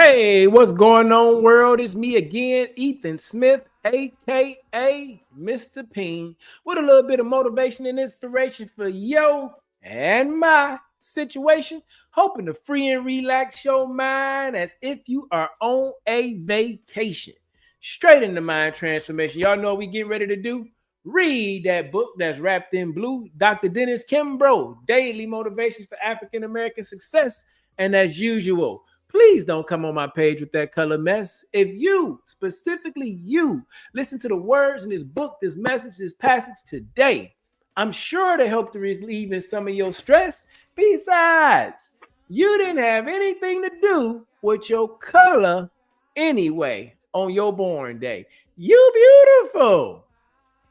Hey, what's going on, world? It's me again, Ethan Smith, aka Mr. P.I.E.N, with a little bit of motivation and inspiration for yo and my situation, hoping to free and relax your mind as if you are on a vacation. Straight into mind transformation. Y'all know what we getting ready to do? Read that book that's wrapped in blue, Dr. Dennis Kimbrough, Daily Motivations for African American Success. And as usual, please don't come on my page with that color mess. If you, specifically you, listen to the words in this book, this message, this passage today, I'm sure to help to relieve in some of your stress. Besides, you didn't have anything to do with your color anyway on your born day. You beautiful.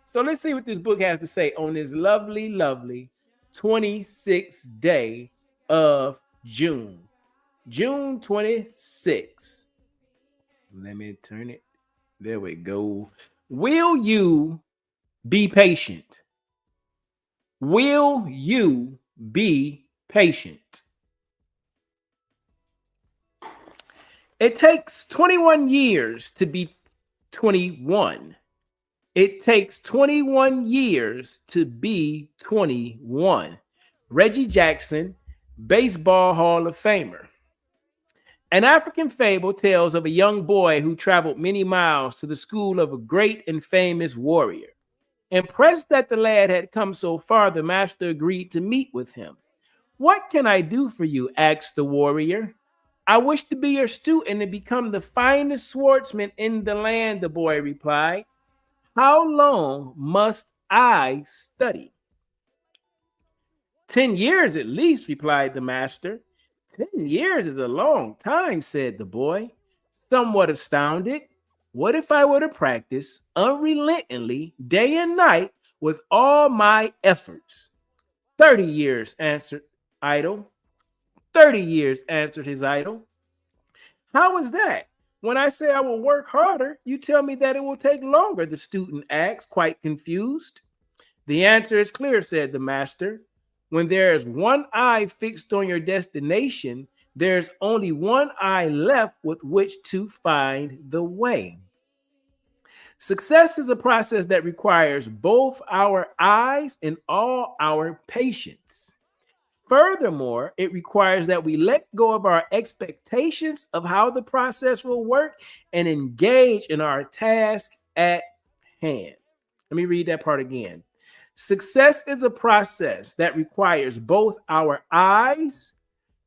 So let's see what this book has to say on this lovely, lovely 26th day of June. June 26th. Let me turn it. There we go. Will you be patient? Will you be patient? It takes 21 years to be 21. It takes 21 years to be 21. Reggie Jackson, Baseball Hall of Famer. An African fable tells of a young boy who traveled many miles to the school of a great and famous warrior. Impressed that the lad had come so far, the master agreed to meet with him. "What can I do for you?" asked the warrior. "I wish to be your student and become the finest swordsman in the land," the boy replied. "How long must I study?" 10 years at least," replied the master. 10 years is a long time," said the boy, somewhat astounded. "What if I were to practice unrelentingly day and night with all my efforts?" 30 years, answered idol. 30 years, answered his idol. "How is that? When I say I will work harder, you tell me that it will take longer," the student asked, quite confused. "The answer is clear," said the master. "When there is one eye fixed on your destination, there's only one eye left with which to find the way." Success is a process that requires both our eyes and all our patience. Furthermore, it requires that we let go of our expectations of how the process will work and engage in our task at hand. Let me read that part again. Success is a process that requires both our eyes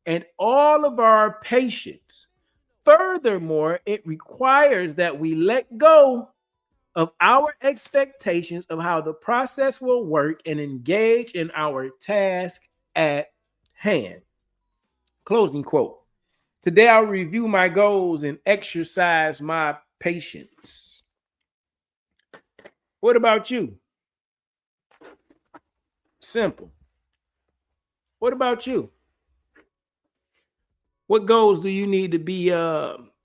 and all of our patience. Furthermore, it requires that we let go of our expectations of how the process will work and engage in our task at hand. Closing quote. Today I'll review my goals and exercise my patience. What about you? Simple. What about you? What goals do you need to be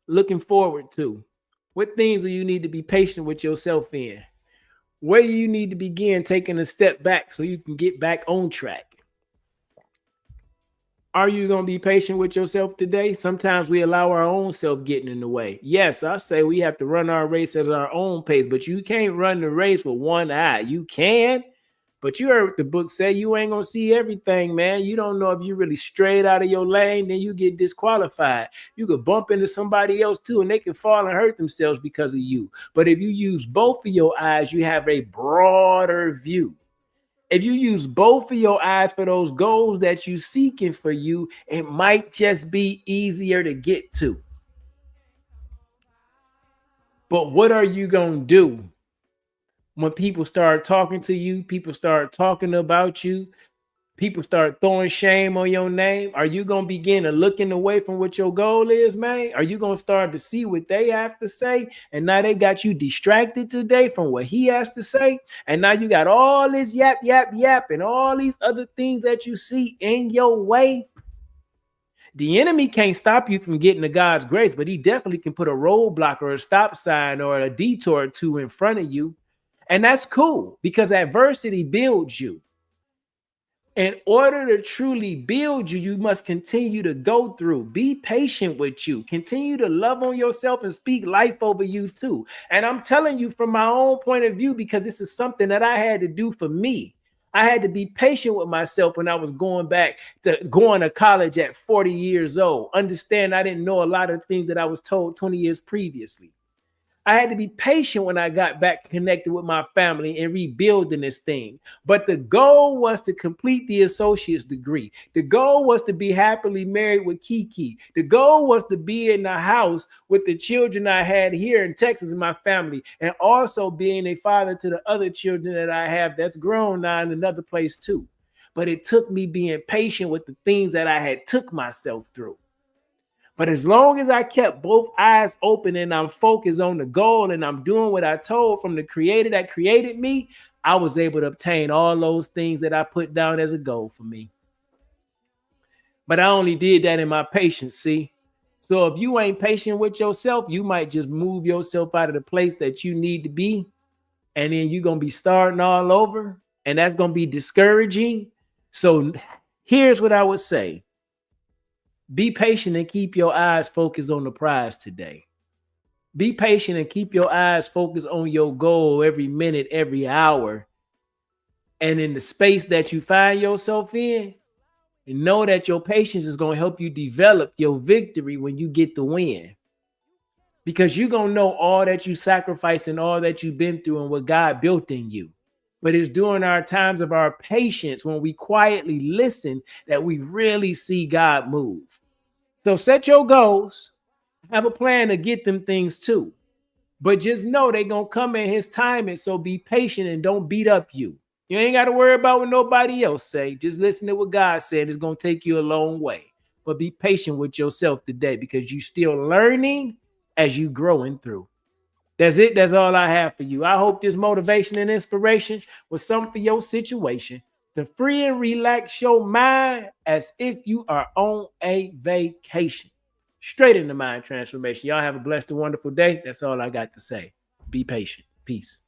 looking forward to? What things do you need to be patient with yourself in? Where do you need to begin taking a step back so you can get back on track? Are you going to be patient with yourself today? Sometimes we allow our own self getting in the way. Yes, I say we have to run our race at our own pace, but you can't run the race with one eye. You can, but you heard the book say you ain't going to see everything, man. You don't know if you really strayed out of your lane, then you get disqualified. You could bump into somebody else too, and they can fall and hurt themselves because of you. But if you use both of your eyes, you have a broader view. If you use both of your eyes for those goals that you're seeking for you, it might just be easier to get to. But what are you going to do when people start talking to you, people start talking about you, people start throwing shame on your name? Are you going to begin to looking away from what your goal is, man? Are you going to start to see what they have to say? And now they got you distracted today from what he has to say. And now you got all this yap, yap, yap, and all these other things that you see in your way. The enemy can't stop you from getting to God's grace, but he definitely can put a roadblock or a stop sign or a detour or two in front of you. And that's cool because adversity builds you. In order to truly build you, you must continue to go through. Be patient with you. Continue to love on yourself and speak life over you too. And I'm telling you from my own point of view, because this is something that I had to do for me. I had to be patient with myself when I was going to college at 40 years old. Understand, I didn't know a lot of things that I was told 20 years previously. I had to be patient when I got back connected with my family and rebuilding this thing. But the goal was to complete the associate's degree. The goal was to be happily married with Kiki. The goal was to be in the house with the children I had here in Texas in my family, and also being a father to the other children that I have that's grown now in another place too. But it took me being patient with the things that I had took myself through. But as long as I kept both eyes open and I'm focused on the goal and I'm doing what I told from the creator that created me, I was able to obtain all those things that I put down as a goal for me. But I only did that in my patience, see? So if you ain't patient with yourself, you might just move yourself out of the place that you need to be. And then you're going to be starting all over. And that's going to be discouraging. So here's what I would say. Be patient and keep your eyes focused on the prize today. Be patient and keep your eyes focused on your goal every minute, every hour. And in the space that you find yourself in, and know that your patience is going to help you develop your victory when you get the win. Because you're going to know all that you sacrificed and all that you've been through and what God built in you. But it's during our times of our patience when we quietly listen that we really see God move. So set your goals, have a plan to get them things too. But just know they're going to come in his timing. So be patient and don't beat up you. You ain't got to worry about what nobody else say. Just listen to what God said. It's going to take you a long way. But be patient with yourself today because you're still learning as you growing through. That's it. That's all I have for you. I hope this motivation and inspiration was something for your situation to free and relax your mind as if you are on a vacation. Straight into mind transformation. Y'all have a blessed and wonderful day. That's all I got to say. Be patient. Peace.